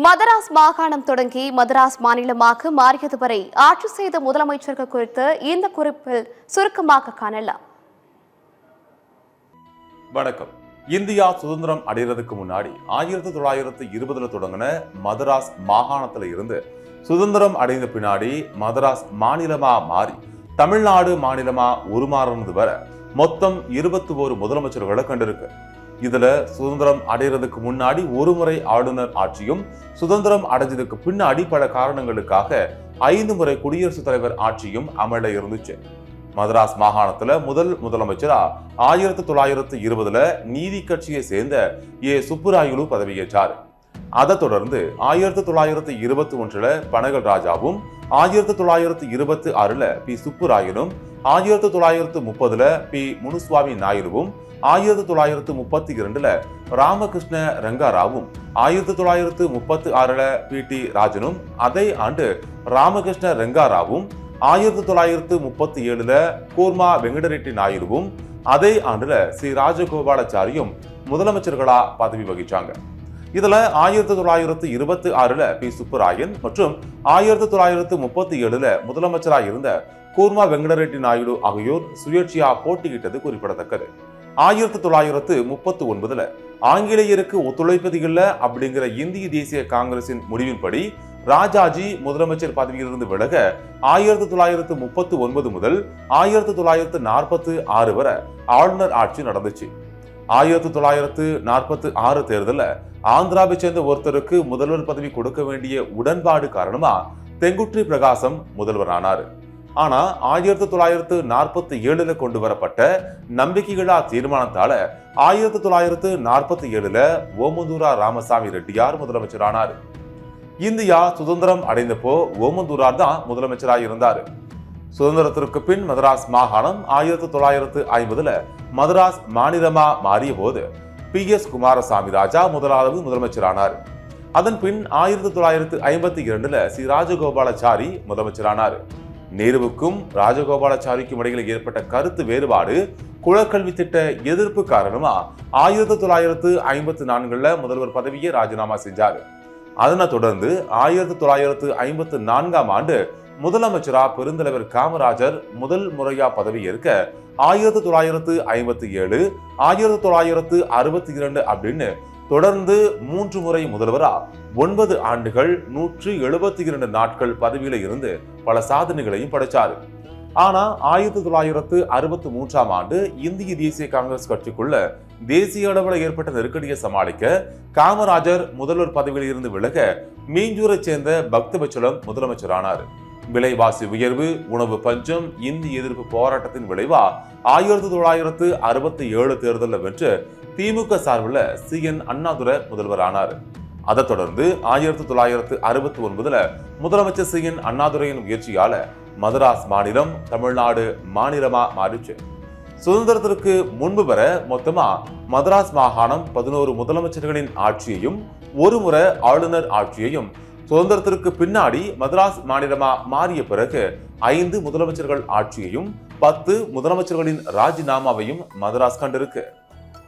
மதராஸ் மாகாணம் தொடங்கி மதராஸ் மாநிலமாக மாறியது வரை ஆட்சி செய்த முதலமைச்சர்கள் குறித்து இந்த குறிப்பில் சுருக்கமாக காணலாம். வணக்கம். இந்தியா சுதந்திரம் அடைகிறதுக்கு முன்னாடி 1920 தொடங்கின மதராஸ் மாகாணத்துல இருந்து சுதந்திரம் அடைந்த பின்னாடி மதராஸ் மாநிலமா மாறி தமிழ்நாடு மாநிலமா உருமாறுனது வர மொத்தம் 21 முதலமைச்சர்களை கண்டிருக்கு. இதுல சுதந்திரம் அடைகிறதுக்கு முன்னாடி ஒரு முறை ஆளுநர் ஆட்சியும், சுதந்திரம் அடைஞ்சதுக்கு பின்னாடி பல காரணங்களுக்காக 5 முறை குடியரசுத் தலைவர் ஆட்சியும் அமல இருந்துச்சு. மதராஸ் மாகாணத்துல முதல் முதலமைச்சரா 1920 நீதி கட்சியை சேர்ந்த சுப்புராயலு பதவியேற்றார். அதை தொடர்ந்து 1921 பனகல் ராஜாவும், 1926 பி சுப்புராயலும், 1930 பி முனுசுவாமி நாயுடுவும், 1932 ராமகிருஷ்ண ரங்காராவும், 1936 பி டி ராஜனும், அதே ஆண்டு ராமகிருஷ்ண ரங்காராவும், 1937 கூர்மா வெங்கடரெட்டி நாயுடுவும், அதே ஆண்டுல ஸ்ரீ ராஜகோபாலாச்சாரியும் முதலமைச்சர்களா பதவி வகிச்சாங்க. இதுல 1926 பி சுப்புராயன் மற்றும் 1937 முதலமைச்சரா இருந்த கூர்மா வெங்கடரெட்டி நாயுடு ஆகியோர் சுயேட்சையா போட்டியிட்டது குறிப்பிடத்தக்கது. 1939 ஆங்கிலேயருக்கு ஒத்துழைப்பது இல்லை அப்படிங்கிற இந்திய தேசிய காங்கிரசின் முடிவின்படி ராஜாஜி முதலமைச்சர் பதவியிலிருந்து விலக 1939 முதல் 1946 வரை ஆளுநர் ஆட்சி நடந்துச்சு. 1946 தேர்தலில் ஆந்திராவை சேர்ந்த ஒருத்தருக்கு முதல்வர் பதவி கொடுக்க வேண்டிய உடன்பாடு காரணமா தெங்குற்றி பிரகாசம் முதல்வரானார். ஆனா 1947 கொண்டு வரப்பட்ட நம்பிக்கைகளா தீர்மானத்தால 1947 ஓமந்தூரா ராமசாமி ரெட்டியார் முதலமைச்சரானார். இந்தியா சுதந்திரம் அடைந்தப்போ ஓமந்தூரார் தான் முதலமைச்சராக இருந்தார். சுதந்திரத்திற்கு பின் மதராஸ் மாகாணம் 1950 மதராஸ் மாநிலமா மாறிய போது PS குமாரசாமி ராஜா முதலாவது முதலமைச்சரானார். அதன் பின் 1952 ஸ்ரீ ராஜகோபாலாச்சாரி முதலமைச்சரானார். நேருவுக்கும் ராஜகோபாலாச்சாரிக்கும் இடையில ஏற்பட்ட கருத்து வேறுபாடு, குலக்கல்வி திட்ட எதிர்ப்பு காரணமா 1954 முதல்வர் பதவியை ராஜினாமா செஞ்சாரு. அதனை தொடர்ந்து 1954 ஆண்டு முதலமைச்சரா பெருந்தலைவர் காமராஜர் முதல் முறையா பதவி ஏற்க 1957, 1962 அப்படின்னு தொடர்ந்து 3 முறை முதல்வரா 9 ஆண்டுகள் 172 நாட்கள் பதவியில இருந்து பல சாதனைகளையும் படைச்சாரு. ஆனா 1963 ஆண்டு இந்திய தேசிய காங்கிரஸ் கட்சிக்குள்ள தேசிய அளவில் ஏற்பட்ட நெருக்கடியை சமாளிக்க காமராஜர் முதல்வர் பதவியில் இருந்து விலக மீஞ்சூரை சேர்ந்த பக்தவச்சலம் முதலமைச்சரானார். விலைவாசி உயர்வு, உணவு பஞ்சம், இந்திய எதிர்ப்பு போராட்டத்தின் விளைவா 1967 தேர்தலில் வென்று திமுக சார்பில் CN அண்ணாதுரை முதல்வரானார். அதை தொடர்ந்து 1969 முதலமைச்சர் CN அண்ணாதுரையின் முயற்சியால மதராஸ் மாநிலம் தமிழ்நாடு மாநிலமா மாறிச்சு. சுதந்திரத்திற்கு முன்பு வர மொத்தமா மதராஸ் மாகாணம் 11 முதலமைச்சர்களின் ஆட்சியையும், ஒரு முறை ஆளுநர் ஆட்சியையும், சுதந்திரத்திற்கு பின்னாடி மதராஸ் மாநிலமா மாறிய பிறகு 5 முதலமைச்சர்கள் ஆட்சியையும் 10 முதலமைச்சர்களின் ராஜினாமாவையும் மதராஸ் கண்டிருக்கு.